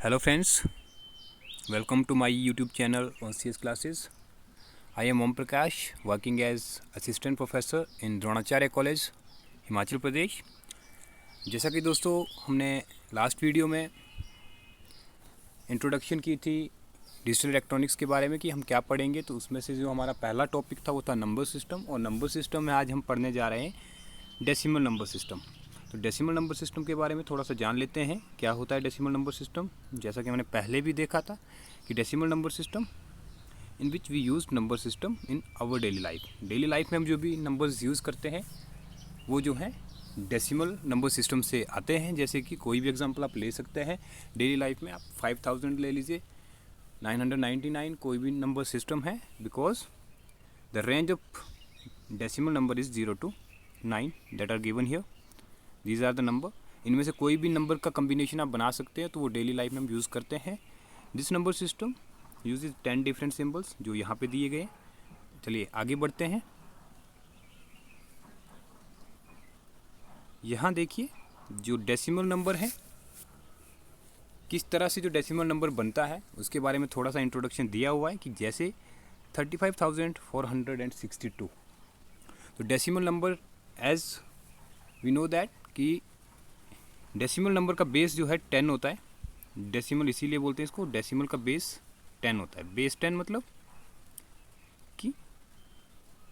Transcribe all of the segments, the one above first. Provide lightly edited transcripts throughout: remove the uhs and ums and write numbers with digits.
Hello friends, welcome to my YouTube channel on CS Classes. I am Om Prakash, working as Assistant Professor in Dronacharya college Himachal Pradesh. जैसा कि दोस्तों हमने last video में introduction की थी digital electronics के बारे में कि हम क्या पढ़ेंगे, तो उसमें से जो हमारा पहला टॉपिक था वो था नंबर सिस्टम। और नंबर सिस्टम में आज हम पढ़ने जा रहे हैं डेसिमल नंबर सिस्टम। तो डेसिमल नंबर सिस्टम के बारे में थोड़ा सा जान लेते हैं, क्या होता है डेसिमल नंबर सिस्टम। जैसा कि हमने पहले भी देखा था कि decimal number system in which we use number system in our daily life. Daily life में हम जो भी नंबर्स यूज़ करते हैं वो जो है डेसिमल नंबर सिस्टम से आते हैं। जैसे कि कोई भी एग्जांपल आप ले सकते हैं डेली लाइफ में, आप 5000 ले लीजिए, 999 कोई भी नंबर सिस्टम है, because the range of decimal number is 0 to 9 that are given here. These are the number. इनमें से कोई भी नंबर का कम्बिनेशन आप बना सकते हैं, तो वो डेली लाइफ में हम यूज़ करते हैं। This number system use 10 different symbols जो यहाँ पे दिए गए। चलिए आगे बढ़ते हैं। यहाँ देखिए जो डेसिमल नंबर है, किस तरह से जो डेसिमल नंबर बनता है उसके बारे में थोड़ा सा इंट्रोडक्शन दिया हुआ है कि जैसे 35,462। तो decimal number as we know that कि डेसिमल नंबर का बेस जो है 10 होता है। डेसिमल इसीलिए बोलते हैं इसको, डेसिमल का बेस 10 होता है। बेस 10 मतलब कि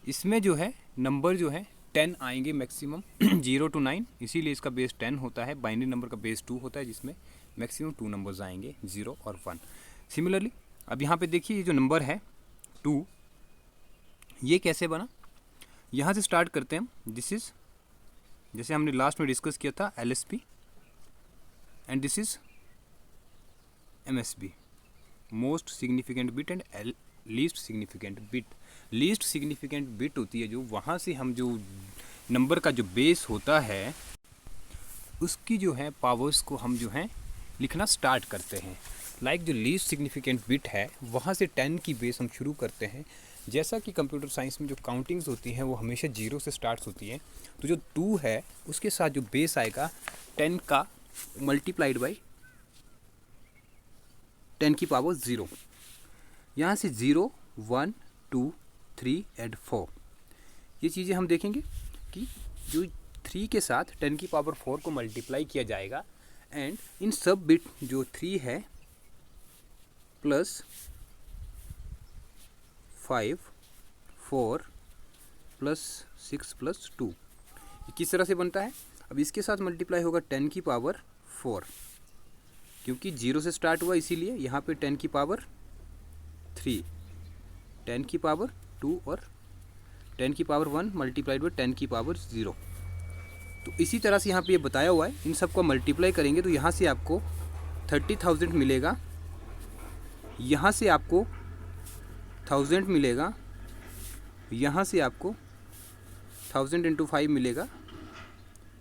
इसमें जो है नंबर जो है 10 आएंगे मैक्सिमम 0 to 9, इसीलिए इसका बेस 10 होता है। बाइनरी नंबर का बेस 2 होता है जिसमें मैक्सिमम 2 नंबर्स आएंगे, 0 और 1। सिमिलरली अब यहाँ पे देखिए ये जो नंबर है 2, ये कैसे बना, यहाँ से स्टार्ट करते हैं हम। दिस इज़, जैसे हमने लास्ट में डिस्कस किया था, LSB and this is MSB, most significant bit and least significant bit. Least significant bit होती है जो वहाँ से हम जो नंबर का जो बेस होता है उसकी जो है पावर्स को हम जो है लिखना स्टार्ट करते हैं। लाइक जो लीस्ट सिग्निफिकेंट बिट है वहाँ से 10 की बेस हम शुरू करते हैं। जैसा कि कंप्यूटर साइंस में जो काउंटिंग्स होती हैं वो हमेशा 0 से स्टार्ट होती हैं, तो जो 2 है उसके साथ जो बेस आएगा 10 का मल्टीप्लाइड बाई 10 की पावर 0। यहाँ से 0, 1, 2, 3 एंड 4, ये चीज़ें हम देखेंगे कि जो 3 के साथ 10 की पावर 4 को मल्टीप्लाई किया जाएगा। एंड इन सब बिट जो 3 है प्लस 5, 4 प्लस 6 प्लस 2, ये किस तरह से बनता है। अब इसके साथ मल्टीप्लाई होगा 10 की पावर 4, क्योंकि 0 से स्टार्ट हुआ इसीलिए यहाँ पे 10 की पावर 3, 10 की पावर 2 और 10 की पावर 1 मल्टीप्लाइड बाई 10 की पावर 0। तो इसी तरह से यहाँ पे ये बताया हुआ है, इन सबको मल्टीप्लाई करेंगे तो यहाँ से आपको 30,000 मिलेगा, यहाँ से आपको 1000 मिलेगा, यहाँ से आपको 1000 इंटू 5 मिलेगा,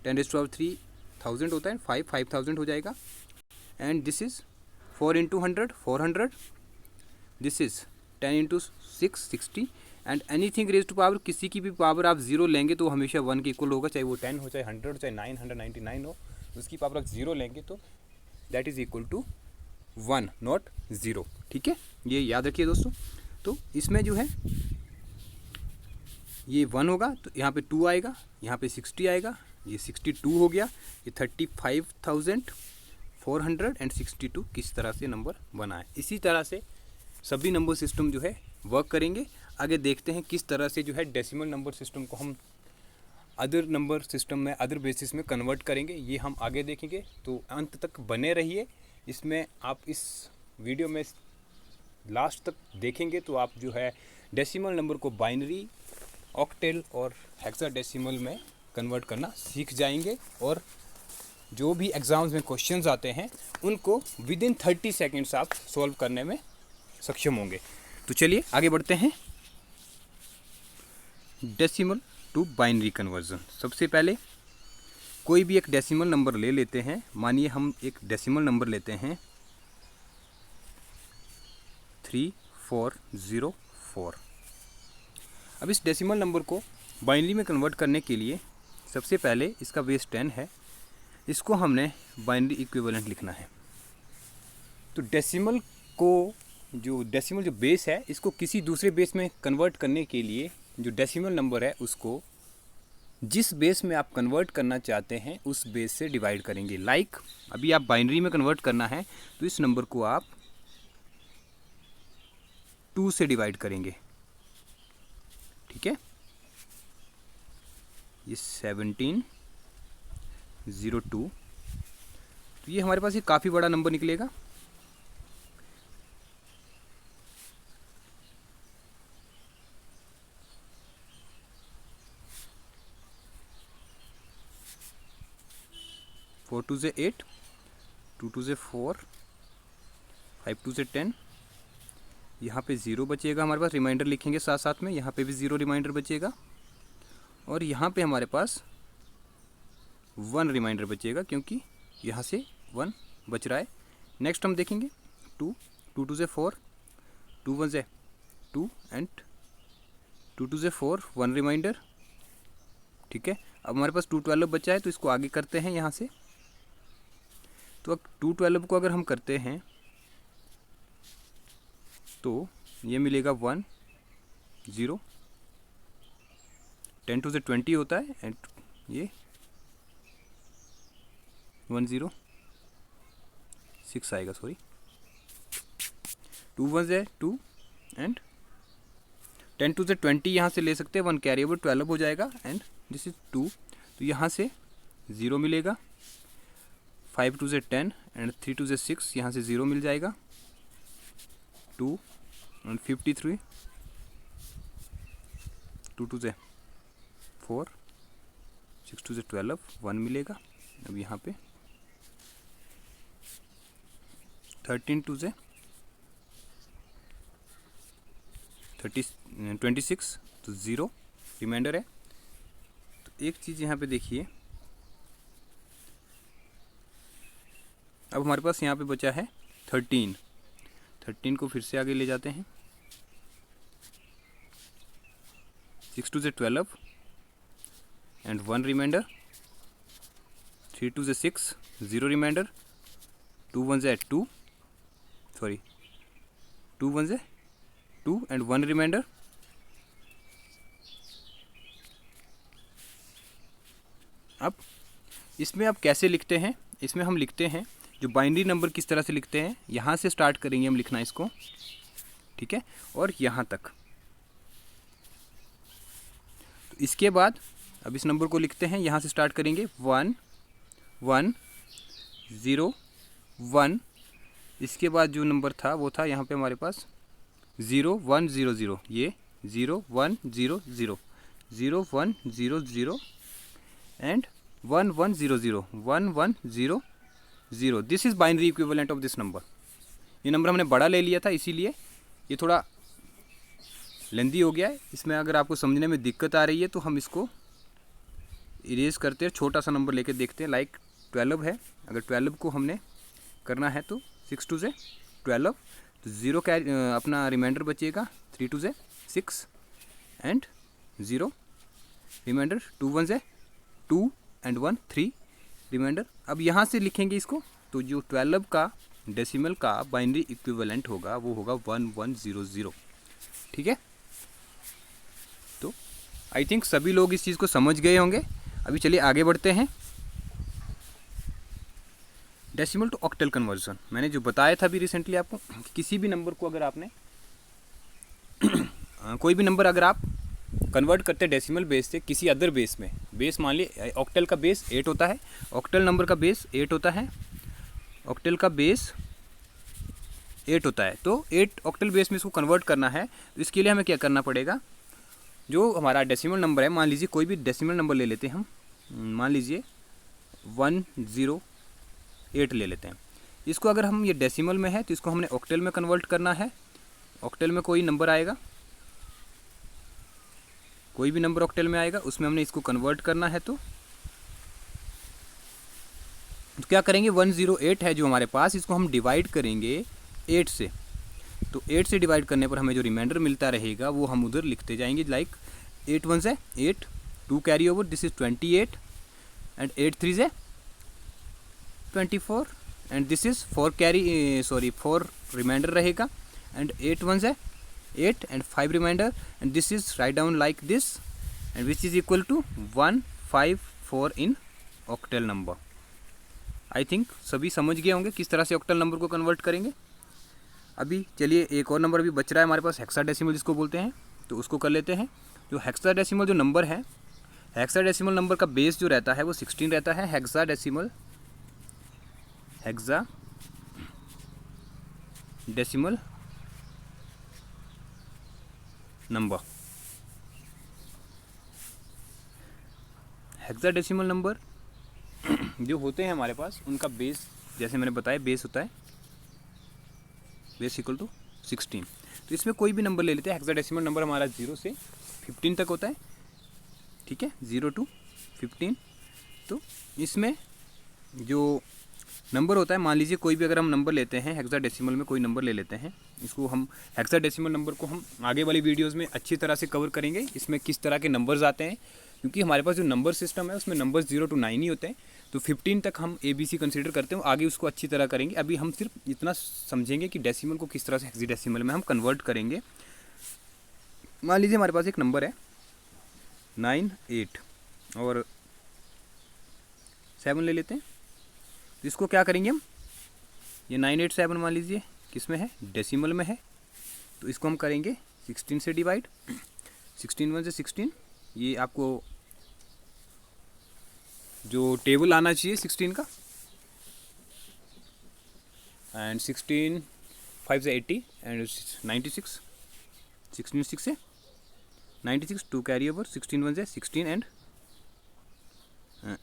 10⁻³ 1000 होता है, 5000 हो जाएगा। And this is 4 into 100 400, this is 10 into 6 60। And anything raise to power, किसी की भी पावर आप 0 लेंगे तो हमेशा 1 के इक्वल होगा, चाहे वो 10 हो, चाहे 100 हो, चाहे 999 हो, उसकी पावर आप 0 लेंगे तो that is equal to 1 not 0। ठीक है, ये याद रखिए दोस्तों। तो इसमें जो है ये 1 होगा तो यहाँ पे 2 आएगा, यहाँ पे 60 आएगा, ये 62 हो गया, ये 35,462 किस तरह से नंबर बना है। इसी तरह से सभी नंबर सिस्टम जो है वर्क करेंगे। आगे देखते हैं किस तरह से जो है डेसिमल नंबर सिस्टम को हम अदर नंबर सिस्टम में, अदर बेसिस में कन्वर्ट करेंगे, ये हम आगे देखेंगे। तो अंत तक बने रहिए इसमें। आप इस वीडियो में लास्ट तक देखेंगे तो आप जो है डेसिमल नंबर को बाइनरी, ऑक्टेल और हेक्साडेसिमल में कन्वर्ट करना सीख जाएंगे, और जो भी एग्ज़ाम्स में क्वेश्चंस आते हैं उनको विदिन 30 सेकेंड्स आप सॉल्व करने में सक्षम होंगे। तो चलिए आगे बढ़ते हैं। Decimal to binary conversion. सबसे पहले कोई भी एक डेसिमल नंबर ले लेते हैं। मानिए हम एक डेसिमल नंबर लेते हैं 3404। अब इस डेसिमल नंबर को बाइनरी में कन्वर्ट करने के लिए सबसे पहले इसका बेस 10 है, इसको हमने बाइनरी इक्विवेलेंट लिखना है। तो डेसिमल जो बेस है इसको किसी दूसरे बेस में कन्वर्ट करने के लिए जो डेसिमल नंबर है उसको जिस बेस में आप कन्वर्ट करना चाहते हैं उस बेस से डिवाइड करेंगे। लाइक अभी आप बाइनरी में कन्वर्ट करना है तो इस नंबर को आप 2 से डिवाइड करेंगे, ठीक है। ये 1702, तो ये हमारे पास ये काफ़ी बड़ा नंबर निकलेगा। फोर टू से 8, 2 टू से 4, 5 टू से 10, यहाँ पे 0 बचेगा हमारे पास, रिमाइंडर लिखेंगे साथ साथ में, यहाँ पे भी 0 रिमाइंडर बचेगा और यहाँ पे हमारे पास 1 रिमाइंडर बचेगा क्योंकि यहाँ से 1 बच रहा है। नेक्स्ट हम देखेंगे 2, 2 टू से 4, 2 1 से 2 एंड 2 टू से 4, 1 रिमाइंडर, ठीक है। अब हमारे पास 212 बचा है तो इसको आगे करते हैं यहाँ से। तो अब 212 को अगर हम करते हैं तो ये मिलेगा 1 0, 10 टू से 20 होता है एंड ये 1 0 6 आएगा, सॉरी 2 1 से 2 एंड 10 टू से 20 यहाँ से ले सकते हैं, 1 कैरी ओवर 12 हो जाएगा एंड दिस इज 2, तो यहाँ से 0 मिलेगा। 5 टू से 10 एंड 3 टू से 6, यहाँ से 0 मिल जाएगा। 2 एंड 53, 2 टू से 4, 6 टू से 12, 1 मिलेगा। अब यहाँ पे 13 टू से 26, तो 0 रिमाइंडर है। तो एक चीज़ यहाँ पे देखिए, अब हमारे पास यहाँ पे बचा है 13 को फिर से आगे ले जाते हैं। 6 टू से 12 एंड 1 रिमाइंडर, 3 टू से 6, 0 रिमाइंडर, 2 1 से 2, सॉरी 2 1 से 2 एंड 1 रिमाइंडर। अब इसमें आप कैसे लिखते हैं, इसमें हम लिखते हैं जो बाइनरी नंबर किस तरह से लिखते हैं, यहाँ से स्टार्ट करेंगे हम लिखना इसको, ठीक है, और यहाँ तक। तो इसके बाद अब इस नंबर को लिखते हैं, यहाँ से स्टार्ट करेंगे 1 1 0 1, इसके बाद जो नंबर था वो था यहाँ पे हमारे पास 0 1 0 0, ये 0 1 0 0, 0 1 0 0 and 1 1 0 0, 1 1 0 0। This is binary equivalent of this number. ये नंबर हमने बड़ा ले लिया था इसीलिए ये थोड़ा लेंदी हो गया है। इसमें अगर आपको समझने में दिक्कत आ रही है तो हम इसको इरेज करते हैं, छोटा सा नंबर लेके देखते हैं। लाइक 12 है, अगर 12 को हमने करना है तो 6 टू से 12, तो 0 का अपना रिमाइंडर बचेगा, 3 टू से 6 एंड 0 रिमाइंडर, 2 1 से 2 एंड 1 3 रिमाइंडर। अब यहाँ से लिखेंगे इसको, तो जो 12 का डेसिमल का बाइनरी इक्विवेलेंट होगा वो होगा 1100, ठीक है। तो आई थिंक सभी लोग इस चीज़ को समझ गए होंगे। अभी चलिए आगे बढ़ते हैं। डेसिमल टू ऑक्टल कन्वर्जन, मैंने जो बताया था अभी रिसेंटली आपको, किसी भी नंबर को अगर आपने कोई भी नंबर अगर आप कन्वर्ट करते हैं डेसिमल बेस से किसी अदर बेस में, बेस मान लिए ऑक्टल का बेस 8 होता है, ऑक्टल नंबर का बेस 8 होता है, ऑक्टल का बेस 8 होता है, तो 8 ऑक्टल बेस में इसको कन्वर्ट करना है। तो इसके लिए हमें क्या करना पड़ेगा, जो हमारा डेसिमल नंबर है, मान लीजिए कोई भी डेसिमल नंबर ले लेते हैं हम, मान लीजिए 108 ले लेते हैं। इसको अगर हम ये डेसिमल में है तो इसको हमने ऑक्टल में कन्वर्ट करना है। ऑक्टल में कोई नंबर आएगा, कोई भी नंबर ऑक्टल में आएगा, उसमें हमने इसको कन्वर्ट करना है। तो क्या करेंगे, 108 है जो हमारे पास, इसको हम डिवाइड करेंगे 8 से। तो 8 से डिवाइड करने पर हमें जो रिमाइंडर मिलता रहेगा वो हम उधर लिखते जाएंगे। लाइक 8 1 से 8, 2 carry over, this is 28 and 8 3 से 24 and this is 4 carry 4 reminder रहेगा एंड 8 1s है 8 and 5 reminder and this is write down like this and which is equal to 154 in octal number. I think सभी समझ गए होंगे किस तरह से ऑक्टल नंबर को कन्वर्ट करेंगे। अभी चलिए एक और नंबर अभी बच रहा है हमारे पास, हेक्साडेसिमल जिसको बोलते हैं, तो उसको कर लेते हैं। जो हेक्साडेसिमल जो नंबर है, हेक्साडेसिमल नंबर का बेस जो रहता है वो 16 रहता है। हेक्साडेसिमल नंबर, हेक्साडेसिमल नंबर जो होते हैं हमारे पास उनका बेस, जैसे मैंने बताया, बेस होता है बेस इक्वल टू 16। तो इसमें कोई भी नंबर ले लेते हैं। हेक्साडेसिमल नंबर हमारा 0 से 15 तक होता है, ठीक है, 0 to 15। तो इसमें जो नंबर होता है, मान लीजिए कोई भी अगर हम नंबर लेते हैं हेक्साडेसिमल में, कोई नंबर ले लेते हैं, इसको हम हेक्साडेसिमल नंबर को हम आगे वाली वीडियोस में अच्छी तरह से कवर करेंगे, इसमें किस तरह के नंबर्स आते हैं, क्योंकि हमारे पास जो नंबर सिस्टम है उसमें नंबर 0 to 9 ही होते हैं। तो 15 तक हम ABC कंसीडर करते हैं, आगे उसको अच्छी तरह करेंगे। अभी हम सिर्फ इतना समझेंगे कि डेसिमल को किस तरह से हेक्साडेसिमल में हम कन्वर्ट करेंगे। मान लीजिए हमारे पास एक नंबर है 9 8 और 7 ले लेते हैं। तो इसको क्या करेंगे हम, ये 9 8 7 मान लीजिए किस में है, डेसिमल में है, तो इसको हम करेंगे 16 से डिवाइड। 16 1 से 16, ये आपको जो टेबल आना चाहिए 16 का, एंड 16 5 से 80 एंड 96, 16 6 से 96, 2 कैरी ओवर, 16 1 से 16 एंड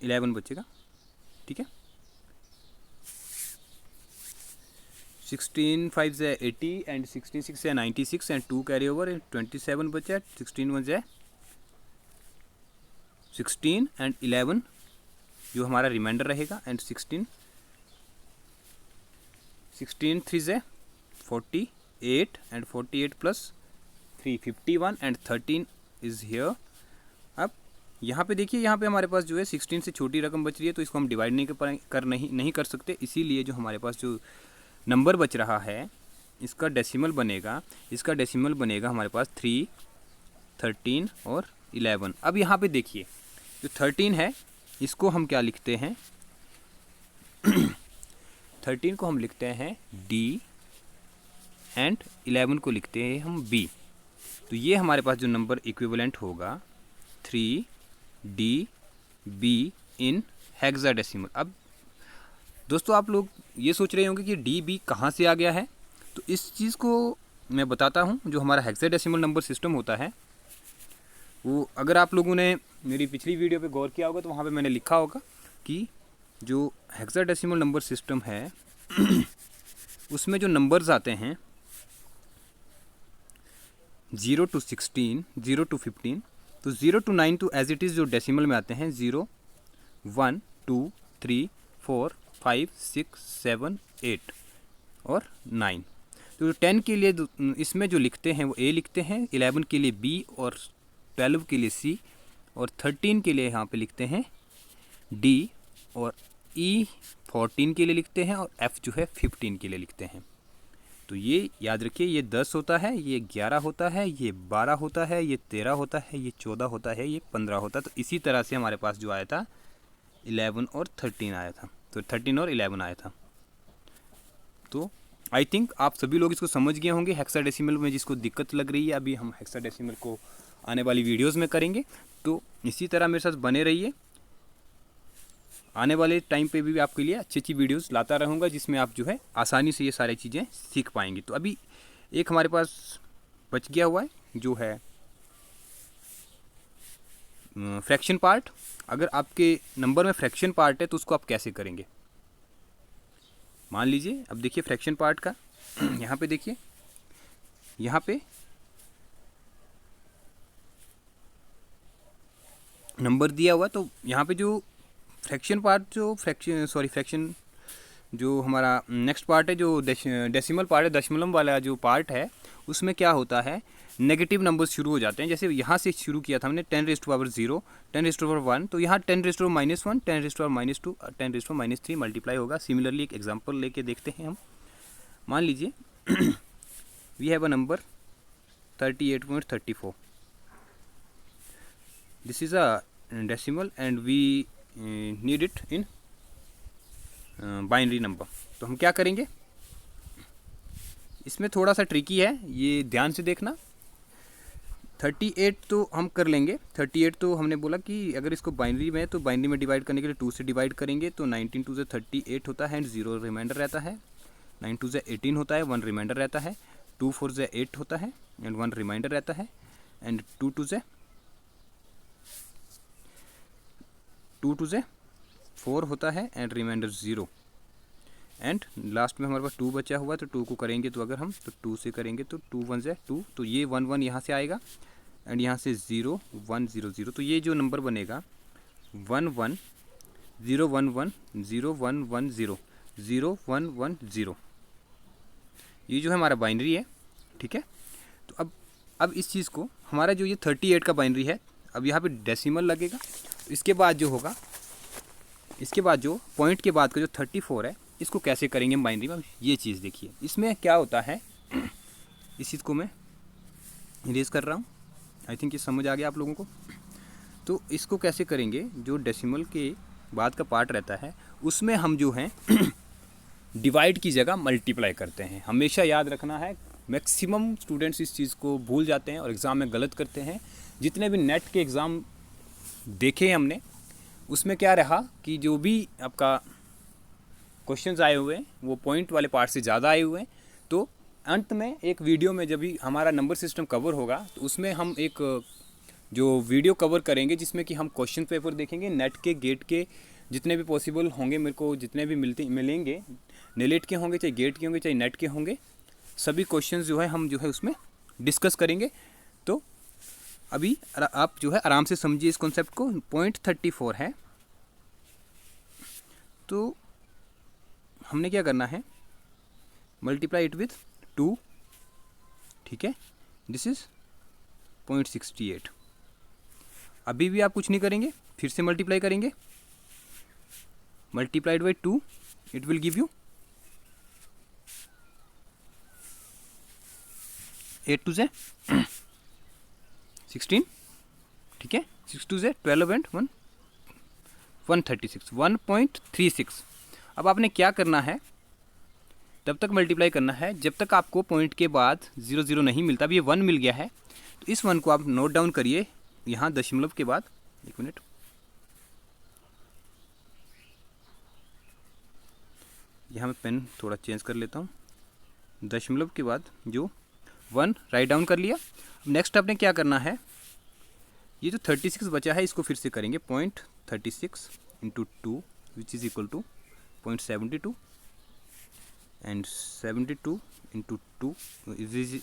11 बचेगा, ठीक है। 16 5 से 80 एंड 66 से 96 एंड 2 कैरी ओवर एंड 27 बचा। 16 1 से 16 एंड 11 जो हमारा रिमाइंडर रहेगा, एंड 16 3 से 48 and 48 plus 3 51 and 13 is here. अब यहाँ पे देखिए, यहाँ पे हमारे पास जो है 16 से छोटी रकम बच रही है, तो इसको हम डिवाइड नहीं कर सकते, इसीलिए जो हमारे पास जो नंबर बच रहा है इसका डेसिमल बनेगा हमारे पास 3 13 और 11। अब यहाँ पे देखिए जो 13 है इसको हम क्या लिखते हैं 13 को हम लिखते हैं D एंड 11 को लिखते हैं हम B। तो ये हमारे पास जो नंबर इक्विवेलेंट होगा 3DB इन हेक्साडेसिमल। अब दोस्तों आप लोग ये सोच रहे होंगे कि DB कहाँ से आ गया है, तो इस चीज़ को मैं बताता हूँ। जो हमारा हेक्साडेसिमल नंबर सिस्टम होता है वो, अगर आप लोगों ने मेरी पिछली वीडियो पे गौर किया होगा तो वहाँ पे मैंने लिखा होगा कि जो हेक्साडेसिमल नंबर सिस्टम है उसमें जो नंबर्स आते हैं 0 to 16, 0 to 15, तो 0 to 9 तो एज इट इज़ जो डेसिमल में आते हैं 0 1 2 3 4 5 6 7 8 और 9। तो 10 के लिए इसमें जो लिखते हैं वो A लिखते हैं, 11 के लिए B और 12 के लिए C और 13 के लिए यहाँ पे लिखते हैं D और E 14 के लिए लिखते हैं और F जो है 15 के लिए लिखते हैं। तो ये याद रखिए, ये 10 होता है, ये 11 होता है, ये 12 होता है, ये 13 होता है, ये 14 होता है, ये 15 होता है। तो इसी तरह से हमारे पास जो आया था 11 और 13 आया था, तो 13 और 11 आया था। तो आई थिंक आप सभी लोग इसको समझ गए होंगे। हेक्साडेसिमल में जिसको दिक्कत लग रही है, अभी हम हेक्साडेसिमल को आने वाली वीडियोस में करेंगे, तो इसी तरह मेरे साथ बने रहिए। आने वाले टाइम पे भी आपके लिए अच्छी अच्छी वीडियोस लाता रहूँगा, जिसमें आप जो है आसानी से ये सारी चीज़ें सीख पाएंगे। तो अभी एक हमारे पास बच गया हुआ है जो है फ्रैक्शन पार्ट। अगर आपके नंबर में फ्रैक्शन पार्ट है तो उसको आप कैसे करेंगे, मान लीजिए अब देखिए फ्रैक्शन पार्ट का यहाँ पे देखिए, यहाँ पे नंबर दिया हुआ, तो यहाँ पे जो फ्रैक्शन जो हमारा नेक्स्ट पार्ट है, जो डेसिमल पार्ट है, दशमलव वाला जो पार्ट है, उसमें क्या होता है, नेगेटिव नंबर शुरू हो जाते हैं। जैसे यहाँ से शुरू किया था हमने 10⁻0, 10⁻1, तो यहाँ 10⁻1, 10⁻2, 10⁻3 मल्टीप्लाई होगा। सिमिलरली एक एग्जांपल लेके देखते हैं हम। मान लीजिए we have a number 38.34, this is a decimal and we need it in binary number. तो हम क्या करेंगे, इसमें थोड़ा सा ट्रिकी है, ये ध्यान से देखना। 38 तो हम कर लेंगे, 38 तो हमने बोला कि अगर इसको बाइनरी में, तो बाइनरी में डिवाइड करने के लिए 2 से डिवाइड करेंगे, तो 19 2 से 38 होता है एंड 0 रिमाइंडर रहता है। 9 2 से 18 होता है, 1 रिमाइंडर रहता है। 2 4 से 8 होता है एंड 1 रिमाइंडर रहता है। एंड 2 2 से 4 होता है एंड रिमाइंडर 0। एंड लास्ट में हमारे पास 2 बचा हुआ, तो 2 को करेंगे, तो अगर हम तो 2 से करेंगे तो 2 1 से 2, तो ये 1 1 यहाँ से आएगा एंड यहाँ से 0 1 0 0, तो ये जो नंबर बनेगा 1 1 0 1 1 0 1 1 0 0 1 1 0, ये जो है हमारा बाइनरी है। ठीक है, तो अब इस चीज़ को, हमारा जो ये 38 का बाइनरी है, अब यहाँ पे डेसिमल लगेगा। तो इसके बाद जो होगा, इसके बाद जो पॉइंट के बाद का जो 34 है, इसको कैसे करेंगे हम बाइनरी में, ये चीज़ देखिए। इसमें क्या होता है, इस चीज़ को मैं इरेज कर रहा हूँ, आई थिंक ये समझ आ गया आप लोगों को। तो इसको कैसे करेंगे, जो डेसिमल के बाद का पार्ट रहता है, उसमें हम जो है डिवाइड की जगह मल्टीप्लाई करते हैं। हमेशा याद रखना है, मैक्सिमम स्टूडेंट्स इस चीज़ को भूल जाते हैं और एग्ज़ाम में गलत करते हैं। जितने भी नेट के एग्ज़ाम देखे हमने, उसमें क्या रहा कि जो भी आपका क्वेश्चंस आए हुए हैं वो पॉइंट वाले पार्ट से ज़्यादा आए हुए हैं। तो अंत में एक वीडियो में जब भी हमारा नंबर सिस्टम कवर होगा, तो उसमें हम एक जो वीडियो कवर करेंगे जिसमें कि हम क्वेश्चन पेपर देखेंगे, नेट के, गेट के, जितने भी पॉसिबल होंगे, मेरे को जितने भी मिलेंगे, नेलेट के होंगे, चाहे गेट के होंगे, चाहे नेट के होंगे, सभी क्वेश्चन जो है हम जो है उसमें डिस्कस करेंगे। तो अभी आप जो है आराम से समझिए इस कॉन्सेप्ट को। पॉइंट 34 है, तो हमने क्या करना है, मल्टीप्लाई इट विथ 2। ठीक है, दिस इज 0.68। अभी भी आप कुछ नहीं करेंगे, फिर से मल्टीप्लाई करेंगे, multiplied by 2, it will give you 8 2 से 16। ठीक है, 6 2 से 12 एंड 1 136, 1.36। अब आपने क्या करना है, तब तक मल्टीप्लाई करना है जब तक आपको पॉइंट के बाद 0 0 नहीं मिलता। अब ये 1 मिल गया है, तो इस 1 को आप नोट डाउन करिए यहाँ दशमलव के बाद। एक मिनट, यहाँ मैं पेन थोड़ा चेंज कर लेता हूँ। दशमलव के बाद जो 1 राइट डाउन कर लिया। अब नेक्स्ट आपने क्या करना है, ये जो 36 बचा है इसको फिर से करेंगे, 0.36 into 2 which is equal to 0.72 and 72 into 2,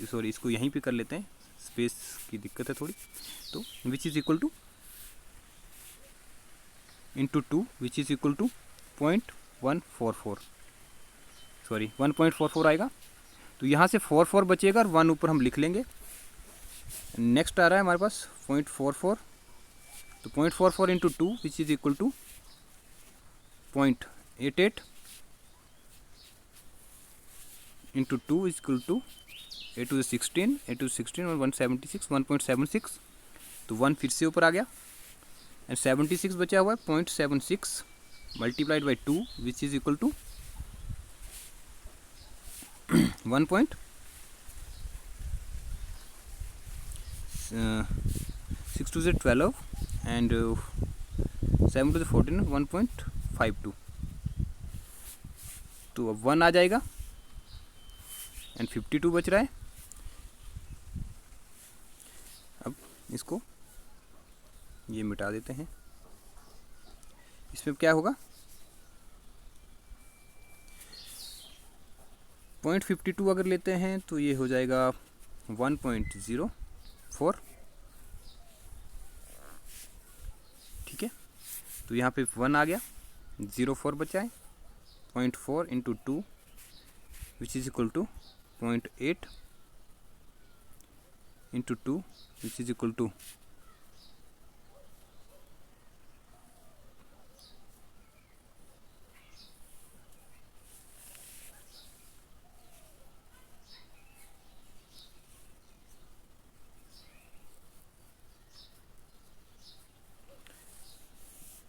sorry इसको यहीं पे कर लेते हैं, स्पेस की दिक्कत है थोड़ी। तो which is equal to into 2 which is equal to 0.144, sorry 1.44 आएगा। तो यहाँ से 44 बचेगा और 1 ऊपर हम लिख लेंगे। नेक्स्ट आ रहा है हमारे पास 0.44, तो 0.44 into 2 which is equal to 0.88 into 2 is equal to 8 to the 16, 8 to the 16 और 176, 1.76, तो 1 फिर से ऊपर आ गया एंड 76 बचा हुआ है, 0.76 multiplied by 2 which is equal to 1.6 to the 12 and 7 to the 14, 1.52, तो अब 1 आ जाएगा एंड 52 बच रहा है। अब इसको ये मिटा देते हैं, इसमें क्या होगा 0.52 अगर लेते हैं तो ये हो जाएगा 1.04। ठीक है, तो यहाँ पे 1 आ गया, 04 बचा है 0.4 into 2 which is equal to 0.8 into 2 which is equal to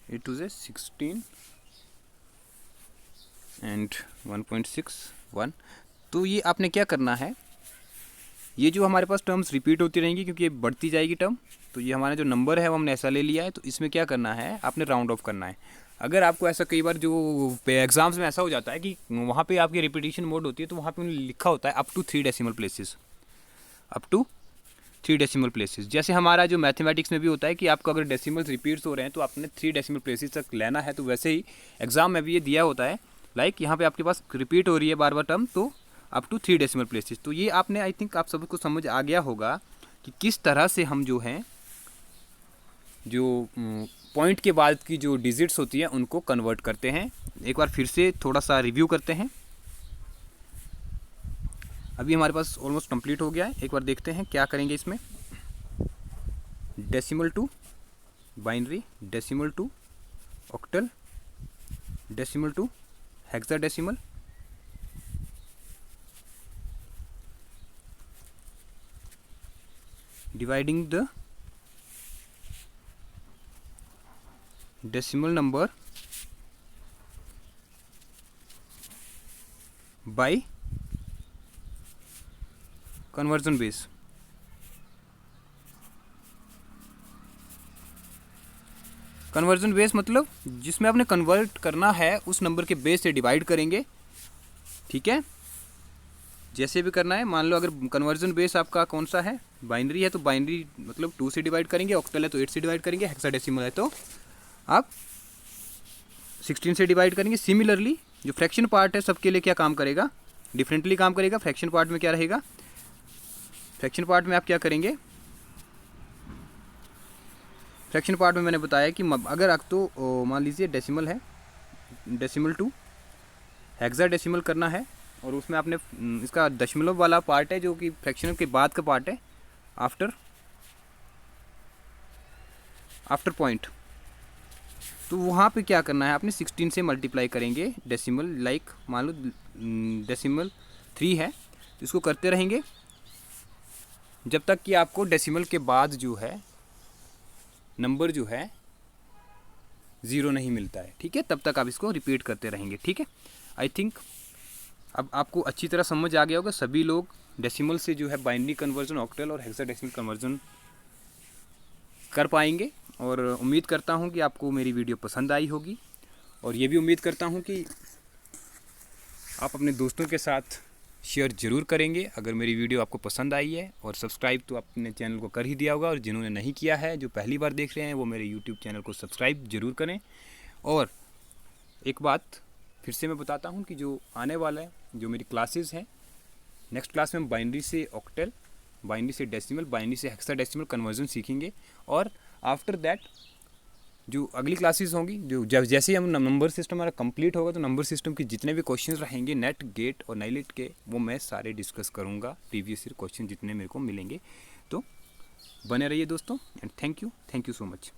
8 to 16 and 1.61। तो ये आपने क्या करना है, ये जो हमारे पास टर्म्स रिपीट होती रहेंगी क्योंकि ये बढ़ती जाएगी टर्म, तो ये हमारा जो नंबर है वो हमने ऐसा ले लिया है। तो इसमें क्या करना है, आपने राउंड ऑफ करना है। अगर आपको ऐसा कई बार जो एग्जाम्स में ऐसा हो जाता है कि वहाँ पे आपकी रिपीटिशन मोड होती है, तो वहाँ पे उन्होंने लिखा होता है up to 3 decimal places, up to 3 decimal places. जैसे हमारा जो मैथमेटिक्स में भी होता है कि आपको अगर डेसिमल्स रिपीट्स हो रहे हैं तो आपने 3 डेसिमल प्लेसेस तक लेना है, तो वैसे ही एग्जाम में भी ये दिया होता है। लाइक यहाँ पे आपके पास रिपीट हो रही है बार बार टर्म, तो अप टू 3 डेसिमल प्लेसेस। तो ये आपने आई थिंक आप सबको समझ आ गया होगा कि किस तरह से हम जो हैं जो पॉइंट के बाद की जो डिजिट्स होती है उनको कन्वर्ट करते हैं। एक बार फिर से थोड़ा सा रिव्यू करते हैं। अभी हमारे पास ऑलमोस्ट कंप्लीट हो गया है। एक बार देखते हैं क्या करेंगे इसमें। Decimal to binary, decimal to octal, decimal to hexadecimal, dividing the decimal number by conversion base। Conversion base मतलब जिसमें आपने कन्वर्ट करना है उस नंबर के बेस से डिवाइड करेंगे, ठीक है। जैसे भी करना है, मान लो अगर कन्वर्जन बेस आपका कौन सा है, बाइनरी है, तो बाइनरी मतलब 2 से डिवाइड करेंगे, ऑक्टल है तो 8 से डिवाइड करेंगे, हेक्साडेसिमल है तो आप 16 से डिवाइड करेंगे। सिमिलरली जो फ्रैक्शन पार्ट है सबके लिए क्या काम करेगा, डिफरेंटली काम करेगा। फ्रैक्शन पार्ट में क्या रहेगा, फ्रैक्शन पार्ट में आप क्या करेंगे, फ्रैक्शन पार्ट में मैंने बताया कि अगर आप तो मान लीजिए डेसिमल है, डेसिमल टू हेक्साडेसिमल करना है और उसमें आपने इसका दशमलव वाला पार्ट है जो कि फ्रैक्शन के बाद का पार्ट है, आफ्टर पॉइंट, तो वहाँ पे क्या करना है, आपने 16 से मल्टीप्लाई करेंगे डेसिमल। लाइक मान लो डेसिमल 3 है तो इसको करते रहेंगे जब तक कि आपको डेसिमल के बाद जो है नंबर जो है 0 नहीं मिलता है, ठीक है। तब तक आप इसको रिपीट करते रहेंगे, ठीक है। आई थिंक अब आपको अच्छी तरह समझ आ गया होगा। सभी लोग डेसिमल से जो है बाइनरी कन्वर्जन, ऑक्टल और हेक्साडेसिमल कन्वर्जन कर पाएंगे, और उम्मीद करता हूं कि आपको मेरी वीडियो पसंद आई होगी। और ये भी उम्मीद करता हूं कि आप अपने दोस्तों के साथ शेयर ज़रूर करेंगे अगर मेरी वीडियो आपको पसंद आई है। और सब्सक्राइब तो अपने चैनल को कर ही दिया होगा, और जिन्होंने नहीं किया है, जो पहली बार देख रहे हैं, वो मेरे यूट्यूब चैनल को सब्सक्राइब ज़रूर करें। और एक बात फिर से मैं बताता हूँ कि जो आने वाला है, जो मेरी क्लासेस हैं, नेक्स्ट क्लास में हम बाइनरी से ऑक्टल, बाइनरी से डेसिमल, बाइनरी से हेक्साडेसिमल कन्वर्जन सीखेंगे। और आफ्टर दैट जो अगली क्लासेस होंगी, जो जैसे ही हम नंबर सिस्टम हमारा कंप्लीट होगा, तो नंबर सिस्टम के जितने भी क्वेश्चंस रहेंगे नेट, गेट और नाइलेट के, वो मैं सारे डिस्कस करूँगा, प्रीवियस ईयर क्वेश्चन जितने मेरे को मिलेंगे। तो बने रहिए दोस्तों, and thank you so much.